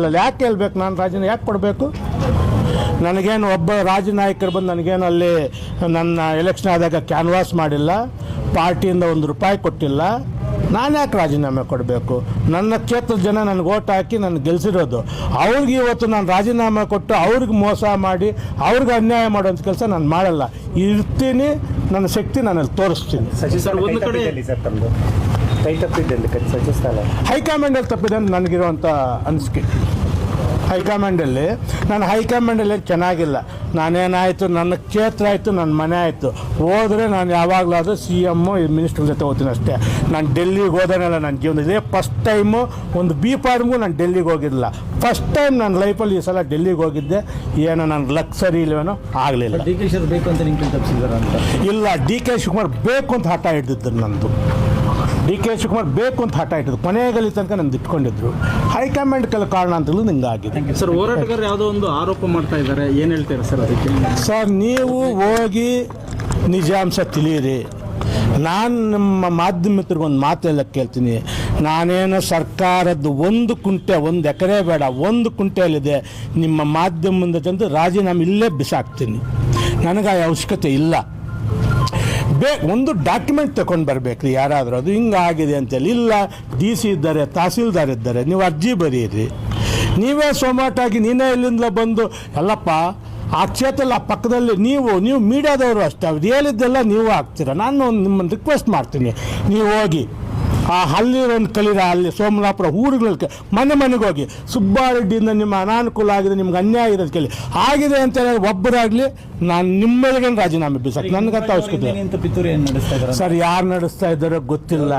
ಹೇಳಲ್ಲ. ಯಾಕೆ ಹೇಳ್ಬೇಕು? ನಾನು ರಾಜೀನಾಮೆ ಯಾಕೆ ಕೊಡಬೇಕು? ನನಗೇನು ಒಬ್ಬ ರಾಜನಾಯಕರು ಬಂದು ನನಗೇನು ಅಲ್ಲಿ ನನ್ನ ಎಲೆಕ್ಷನ್ ಆದಾಗ ಕ್ಯಾನ್ವಾಸ್ ಮಾಡಿಲ್ಲ, ಪಾರ್ಟಿಯಿಂದ ₹1 ಕೊಟ್ಟಿಲ್ಲ. ನಾನು ಯಾಕೆ ರಾಜೀನಾಮೆ ಕೊಡಬೇಕು? ನನ್ನ ಕ್ಷೇತ್ರದ ಜನ ನನಗೆ ಓಟ್ ಹಾಕಿ ನನಗೆ ಗೆಲ್ಲಿಸಿರೋದು. ಅವ್ರಿಗೆ ಇವತ್ತು ನಾನು ರಾಜೀನಾಮೆ ಕೊಟ್ಟು ಅವ್ರಿಗೆ ಮೋಸ ಮಾಡಿ ಅವ್ರಿಗೆ ಅನ್ಯಾಯ ಮಾಡೋಂಥ ಕೆಲಸ ನಾನು ಮಾಡಲ್ಲ. ಇರ್ತೀನಿ, ನನ್ನ ಶಕ್ತಿ ನಾನಲ್ಲಿ ತೋರಿಸ್ತೀನಿ. ಹೈಕಮಾಂಡಲ್ಲಿ ತಪ್ಪಿದೆ ಅಂತ ನನಗಿರುವಂಥ ಅನಿಸಿಕೆ. ಹೈಕಮಾಂಡಲ್ಲಿ ಹೈಕಮಾಂಡಲ್ಲಿ ಚೆನ್ನಾಗಿಲ್ಲ. ನಾನೇನಾಯಿತು, ನನ್ನ ಕ್ಷೇತ್ರ ಆಯಿತು, ನನ್ನ ಮನೆ ಆಯಿತು. ಹೋದರೆ ನಾನು ಯಾವಾಗಲಾದರೂ CM ಮಿನಿಸ್ಟ್ರ್ ಜೊತೆ ಹೋಗ್ತೀನಿ ಅಷ್ಟೇ. ನಾನು ಡೆಲ್ಲಿಗೆ ಹೋದನೆಲ್ಲ ನನ್ನ ಜೀವನದಲ್ಲಿ ಫಸ್ಟ್ ಟೈಮು ಒಂದು B.Farmಗೂ ನಾನು ಡೆಲ್ಲಿಗೆ ಹೋಗಿರಲಿಲ್ಲ. ಫಸ್ಟ್ ಟೈಮ್ ನನ್ನ ಲೈಫಲ್ಲಿ ಈ ಸಲ ಡೆಲ್ಲಿಗೆ ಹೋಗಿದ್ದೆ. ಏನೋ ನನ್ನ ಲಕ್ ಸರಿ ಇಲ್ವೇನೋ ಆಗಲಿಲ್ಲ. DK ಶಿವಕುಮಾರ್ ಬೇಕು ಅಂತ ನಿಮ್ಗೆ ತಪ್ಪಿಸಿದಾರ ಅಂತ? ಇಲ್ಲ, DK ಶಿವಕುಮಾರ್ ಬೇಕು ಅಂತ ಹಠ ಹಿಡಿದಿದ್ರು. ನಂದು DK ಶಿವಕುಮಾರ್ ಬೇಕು ಅಂತ ಹಠ ಇಟ್ಟಿದ್ದು. ಕೊನೆಗಲ್ಲಿ ತನಕ ನಂದು ಇಟ್ಕೊಂಡಿದ್ರು. ಹೈಕಮಾಂಡ್ ಕೆಲ ಕಾರಣ ಅಂತಲೂ ನಿಂಗೆ ಆಗಿದೆ. ಸರ್, ಹೋರಾಟಗಾರರು ಯಾವುದೋ ಒಂದು ಆರೋಪ ಮಾಡ್ತಾ ಇದ್ದಾರೆ, ಏನು ಹೇಳ್ತೀರಾ ಸರ್ ಅದಕ್ಕೆ? ಸರ್, ನೀವು ಹೋಗಿ ನಿಜಾಂಶ ತಿಳಿಯಿರಿ. ನಾನು ನಮ್ಮ ಮಾಧ್ಯಮಿಕರಿಗೊಂದು ಮಾತೆಲ್ಲ ಕೇಳ್ತೀನಿ. ನಾನೇನು ಸರ್ಕಾರದ್ದು 1 ಎಕರೆ ಬೇಡ, 1 ಕುಂಟೆಯಲ್ಲಿದೆ ನಿಮ್ಮ ಮಾಧ್ಯಮದಿಂದ ತಂದು ರಾಜೀನಾಮೆ ಇಲ್ಲೇ ಬಿಸಾಕ್ತೀನಿ. ನನಗೆ ಆ ಅವಶ್ಯಕತೆ ಇಲ್ಲ. ಒಂದು ಡಾಕ್ಯುಮೆಂಟ್ ತಗೊಂಡು ಬರಬೇಕ್ರಿ ಯಾರಾದರೂ. ಅದು ಹಿಂಗಾಗಿದೆ ಅಂತೇಳಿ. ಇಲ್ಲ, DC ಇದ್ದಾರೆ, ತಹಸೀಲ್ದಾರ್ ಇದ್ದಾರೆ, ನೀವು ಅರ್ಜಿ ಬರೀರಿ. ನೀವೇ ಸೊಮಾಟಾಗಿ ನೀನೇ ಇಲ್ಲಿಂದ ಬಂದು ಎಲ್ಲಪ್ಪ ಆ ಕ್ಷೇತ್ರ ಪಕ್ಕದಲ್ಲಿ ನೀವು ಮೀಡಿಯಾದವರು ಅಷ್ಟೇ, ಅವ್ರು ಹೇಳಿದ್ದೆಲ್ಲ ನೀವು ಆಗ್ತೀರ. ನಾನು ನಿಮ್ಮನ್ನು ರಿಕ್ವೆಸ್ಟ್ ಮಾಡ್ತೀನಿ, ನೀವು ಹೋಗಿ ಅಲ್ಲಿ ಒಂದು ಕಲೀರ, ಅಲ್ಲಿ ಸೋಮಲಾಪುರ ಊರುಗಳಲ್ಲಿ ಮನೆಗೆ ಹೋಗಿ ಸುಬ್ಬಾರೆಡ್ಡಿಯಿಂದ ನಿಮ್ಮ ಅನಾನುಕೂಲ ಆಗಿದೆ, ನಿಮ್ಗೆ ಅನ್ಯಾಯ ಇರೋದು ಕೇಳಿ. ಆಗಿದೆ ಅಂತ ಹೇಳಿ ಒಬ್ಬರಾಗಲಿ ನಾನು ನಿಮ್ಮೆಲ್ಗೆ ರಾಜೀನಾಮೆ ಬಿಸಾಕಿ. ನನಗಂತ ಅವಶ್ಯಕತೆ ಸರ್, ಯಾರು ನಡೆಸ್ತಾ ಇದ್ದಾರೋ ಗೊತ್ತಿಲ್ಲ.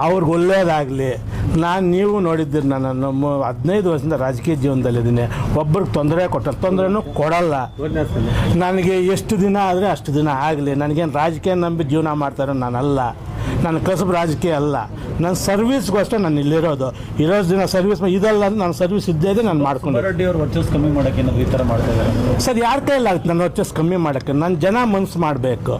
ಅವ್ರಿಗೆ ಒಳ್ಳೇದಾಗಲಿ. ನೀವು ನೋಡಿದ್ದೀರಿ, ನಾನು 15 ವರ್ಷದಿಂದ ರಾಜಕೀಯ ಜೀವನದಲ್ಲಿದ್ದೀನಿ. ಒಬ್ಬರಿಗೆ ತೊಂದರೆನೂ ಕೊಡಲ್ಲ. ನನಗೆ ಎಷ್ಟು ದಿನ ಆದರೆ ಅಷ್ಟು ದಿನ ಆಗಲಿ. ನನಗೇನು ರಾಜಕೀಯ ನಂಬಿ ಜೀವನ ಮಾಡ್ತಾರೋ ನಾನಲ್ಲ. ನನ್ನ ಕಸಬು ರಾಜಕೀಯ ಅಲ್ಲ. ನನ್ನ ಸರ್ವಿಸ್ಗೋಸ್ಕರ ನಾನು ಇಲ್ಲಿರೋದು. ದಿನ ಸರ್ವಿಸ್ ಇದಲ್ಲ ಅಂದ್ರೆ ನನ್ನ ಸರ್ವಿಸ್ ಇದ್ದೇ ನಾನು ಮಾಡ್ಕೊಂಡು. ರೆಡ್ಡಿ ಅವರು ವರ್ಚಸ್ ಕಮ್ಮಿ ಮಾಡೋಕ್ಕೆ ಈ ಥರ ಮಾಡ್ತಾ ಇದ್ದಾರೆ ಸರ್. ಯಾರ ಕೈಲಾಗುತ್ತೆ ನನ್ನ ವರ್ಚಸ್ ಕಮ್ಮಿ ಮಾಡೋಕ್ಕೆ? ನನ್ನ ಜನ ಮನಸ್ಸು ಮಾಡಬೇಕು.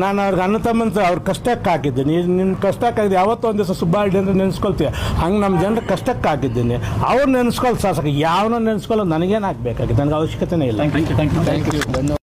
ನಾನು ಅವ್ರಿಗೆ ಅಣ್ಣ ತಮ್ಮಂತ ಅವ್ರ ಕಷ್ಟಕ್ಕೆ ಹಾಕಿದ್ದೀನಿ. ನಿನ್ನ ಕಷ್ಟಕ್ಕೆ ಹಾಕಿದ್ದೆ. ಯಾವತ್ತೋ ಒಂದು ದಿವಸ ಸುಬ್ಬಾರೆಡ್ಡಿ ಅಂದರೆ ನೆನೆಸ್ಕೊಳ್ತೀವಿ. ಹಂಗೆ ನಮ್ಮ ಜನರ ಕಷ್ಟಕ್ಕೆ ಹಾಕಿದ್ದೀನಿ. ಅವ್ರು ನೆನೆಸ್ಕೊಳ್ಳಿ ಸಾಕು. ಯಾವನೋ ನೆನೆಸ್ಕೊಳ್ಳೋದು ನನಗೇನು ಆಗಬೇಕಾಗಿದೆ. ನನಗೆ ಅವಶ್ಯಕತೆನೇ ಇಲ್ಲ. Thank you.